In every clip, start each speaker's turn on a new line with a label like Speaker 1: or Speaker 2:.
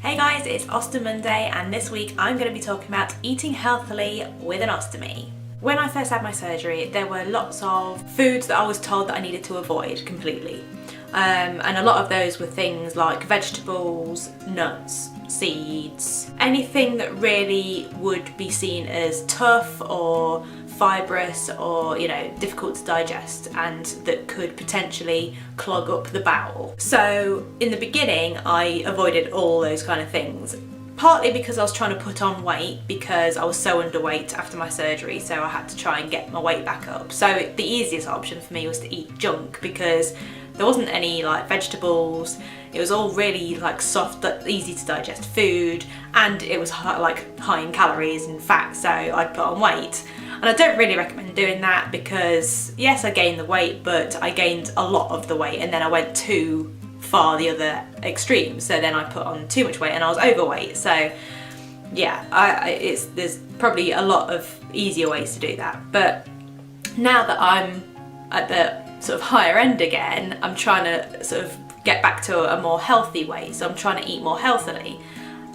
Speaker 1: Hey guys, it's Ostomonday and this week I'm going to be talking about eating healthily with an ostomy. When I first had my surgery, there were lots of foods that I was told that I needed to avoid completely. And a lot of those were things like vegetables, nuts, seeds, anything that really would be seen as tough or fibrous or, difficult to digest and that could potentially clog up the bowel. So in the beginning, I avoided all those kind of things. Partly because I was trying to put on weight because I was so underweight after my surgery, so I had to try and get my weight back up. So the easiest option for me was to eat junk because there wasn't any like vegetables, it was all really like soft, easy to digest food, and it was high in calories and fat, so I'd put on weight. And I don't really recommend doing that because yes, I gained the weight, but I gained a lot of the weight and then I went too far the other extreme, so then I put on too much weight and I was overweight. So yeah, there's probably a lot of easier ways to do that, but now that I'm at the sort of higher end again, I'm trying to sort of get back to a more healthy way. So I'm trying to eat more healthily,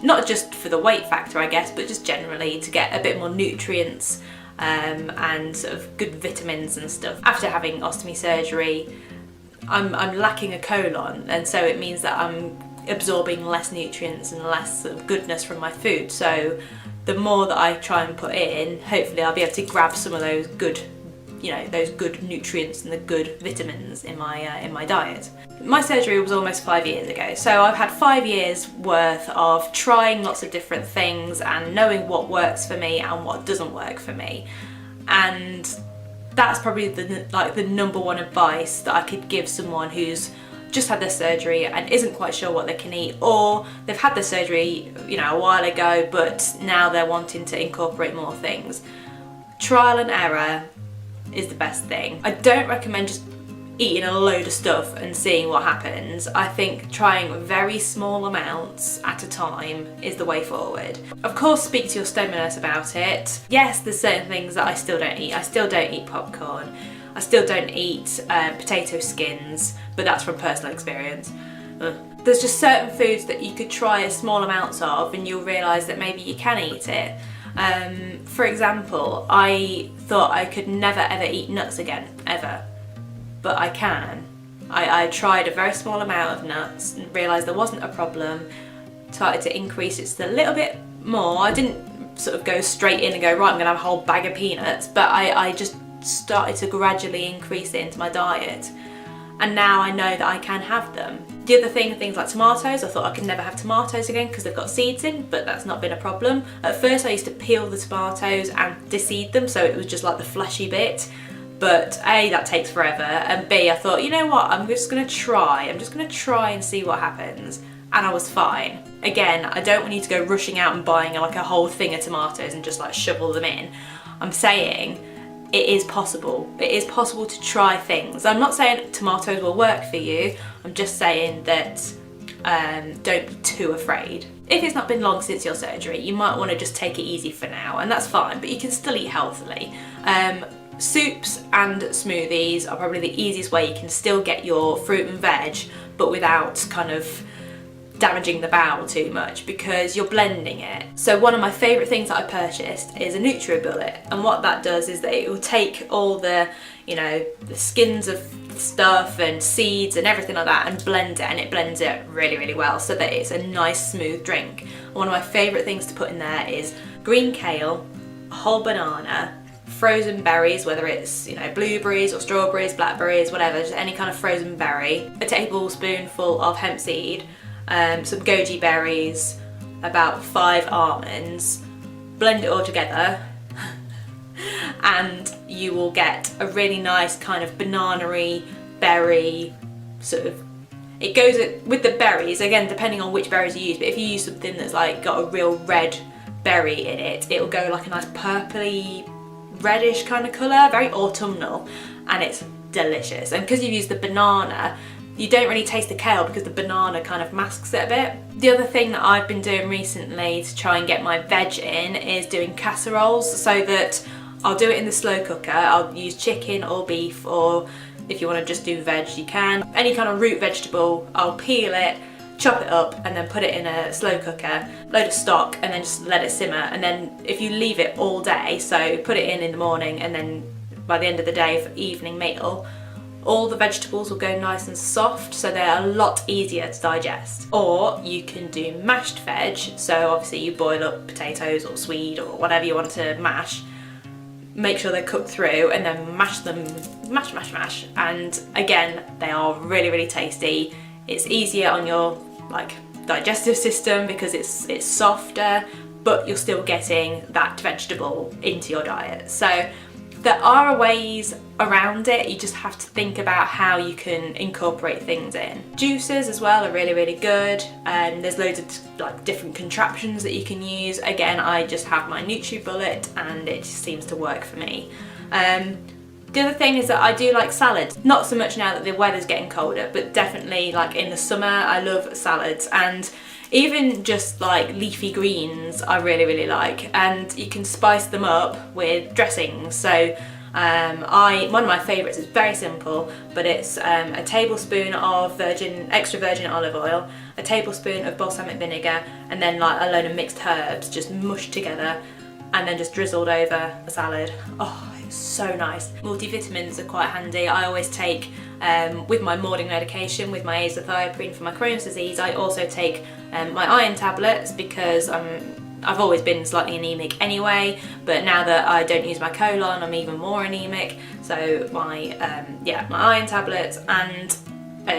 Speaker 1: not just for the weight factor I guess, but just generally to get a bit more nutrients and sort of good vitamins and stuff. After having ostomy surgery, I'm lacking a colon, and so it means that I'm absorbing less nutrients and less sort of goodness from my food. So the more that I try and put in, hopefully I'll be able to grab some of those good, those good nutrients and the good vitamins in my diet. My surgery was almost 5 years ago, so I've had 5 years worth of trying lots of different things and knowing what works for me and what doesn't work for me. And that's probably the number one advice that I could give someone who's just had their surgery and isn't quite sure what they can eat, or they've had their surgery, a while ago, but now they're wanting to incorporate more things. Trial and error is the best thing. I don't recommend just eating a load of stuff and seeing what happens. I think trying very small amounts at a time is the way forward. Of course, speak to your stomach nurse about it. Yes, there's certain things that I still don't eat. I still don't eat popcorn. I still don't eat potato skins, but that's from personal experience. There's just certain foods that you could try small amounts of and you'll realise that maybe you can eat it. For example, I thought I could never ever eat nuts again, ever. But I can. I tried a very small amount of nuts and realised there wasn't a problem, started to increase it just a little bit more. I didn't sort of go straight in and go, right, I'm going to have a whole bag of peanuts, but I just started to gradually increase it into my diet. And now I know that I can have them. The other thing, things like tomatoes, I thought I could never have tomatoes again because they've got seeds in, but that's not been a problem. At first I used to peel the tomatoes and deseed them, so it was just like the fleshy bit. But A, that takes forever, and B, I thought, you know what, I'm just going to try and see what happens. And I was fine. Again, I don't want you to go rushing out and buying like a whole thing of tomatoes and just like shovel them in. I'm saying it is possible. It is possible to try things. I'm not saying tomatoes will work for you, I'm just saying that don't be too afraid. If it's not been long since your surgery, you might want to just take it easy for now, and that's fine, but you can still eat healthily. Soups and smoothies are probably the easiest way you can still get your fruit and veg, but without kind of damaging the bowel too much because you're blending it. So one of my favourite things that I purchased is a Nutribullet, and what that does is that it will take all the, the skins of stuff and seeds and everything like that and blend it, and it blends it really, really well so that it's a nice smooth drink. And one of my favourite things to put in there is green kale, a whole banana, frozen berries, whether it's blueberries or strawberries, blackberries, whatever, just any kind of frozen berry, a tablespoonful of hemp seed, some goji berries, about 5 almonds, blend it all together and you will get a really nice kind of banana-y berry sort of. It goes with the berries, again depending on which berries you use, but if you use something that's like got a real red berry in it, it'll go like a nice purpley reddish kind of colour, very autumnal, and it's delicious. And because you've used the banana, you don't really taste the kale because the banana kind of masks it a bit. The other thing that I've been doing recently to try and get my veg in is doing casseroles, so that I'll do it in the slow cooker. I'll use chicken or beef, or if you want to just do veg you can. Any kind of root vegetable, I'll peel it, chop it up and then put it in a slow cooker, load of stock, and then just let it simmer. And then if you leave it all day, so put it in the morning, and then by the end of the day for evening meal, all the vegetables will go nice and soft, so they're a lot easier to digest. Or you can do mashed veg, so obviously you boil up potatoes or swede or whatever you want to mash, make sure they're cooked through, and then mash them, mash, and again, they are really, really tasty. It's easier on your digestive system because it's softer, but you're still getting that vegetable into your diet. So there are ways around it, you just have to think about how you can incorporate things in. Juices as well are really, really good, and there's loads of different contraptions that you can use. Again, I just have my Nutribullet and it just seems to work for me. The other thing is that I do like salads. Not so much now that the weather's getting colder, but definitely in the summer I love salads, and even just leafy greens I really, really like, and you can spice them up with dressings. So one of my favourites is very simple, but it's a tablespoon of extra virgin olive oil, a tablespoon of balsamic vinegar, and then a load of mixed herbs just mushed together and then just drizzled over a salad. Oh, it's so nice. Multivitamins are quite handy. I always take, with my morning medication, with my azathioprine for my Crohn's disease, I also take my iron tablets because I've always been slightly anemic anyway, but now that I don't use my colon, I'm even more anemic. So my iron tablets and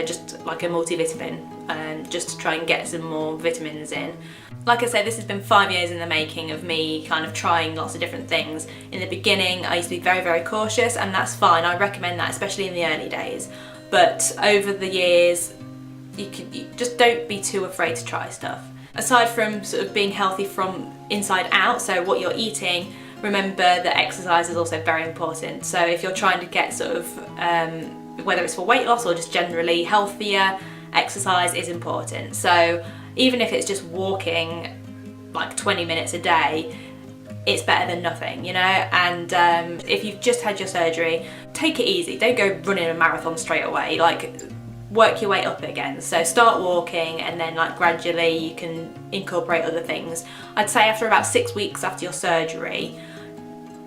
Speaker 1: just a multivitamin, just to try and get some more vitamins in. Like I said, this has been 5 years in the making of me kind of trying lots of different things. In the beginning, I used to be very, very cautious, and that's fine. I recommend that, especially in the early days. But over the years, you just don't be too afraid to try stuff. Aside from sort of being healthy from inside out, so what you're eating, remember that exercise is also very important. So if you're trying to get sort of, whether it's for weight loss or just generally healthier, exercise is important. So even if it's just walking 20 minutes a day, it's better than nothing, you know? And if you've just had your surgery, take it easy. Don't go running a marathon straight away. Work your way up again. So start walking, and then gradually you can incorporate other things. I'd say after about 6 weeks after your surgery,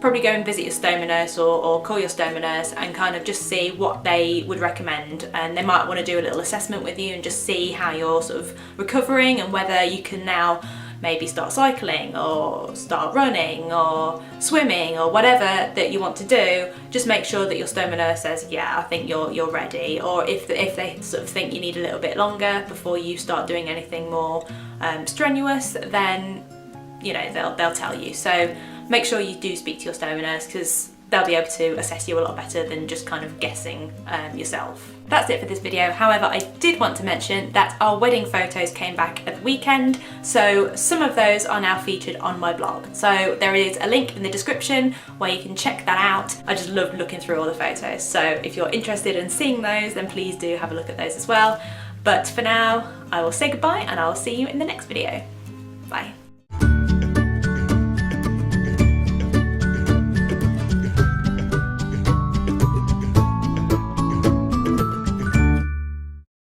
Speaker 1: probably go and visit your stoma nurse or call your stoma nurse and kind of just see what they would recommend, and they might want to do a little assessment with you and just see how you're sort of recovering and whether you can now maybe start cycling or start running or swimming or whatever that you want to do. Just make sure that your stoma nurse says, yeah, I think you're ready, or if they sort of think you need a little bit longer before you start doing anything more strenuous, then they'll tell you. So make sure you do speak to your stoma nurse, because they'll be able to assess you a lot better than just kind of guessing yourself. That's it for this video. However, I did want to mention that our wedding photos came back at the weekend, so some of those are now featured on my blog. So there is a link in the description where you can check that out. I just loved looking through all the photos, so if you're interested in seeing those, then please do have a look at those as well. But for now, I will say goodbye and I will see you in the next video. Bye.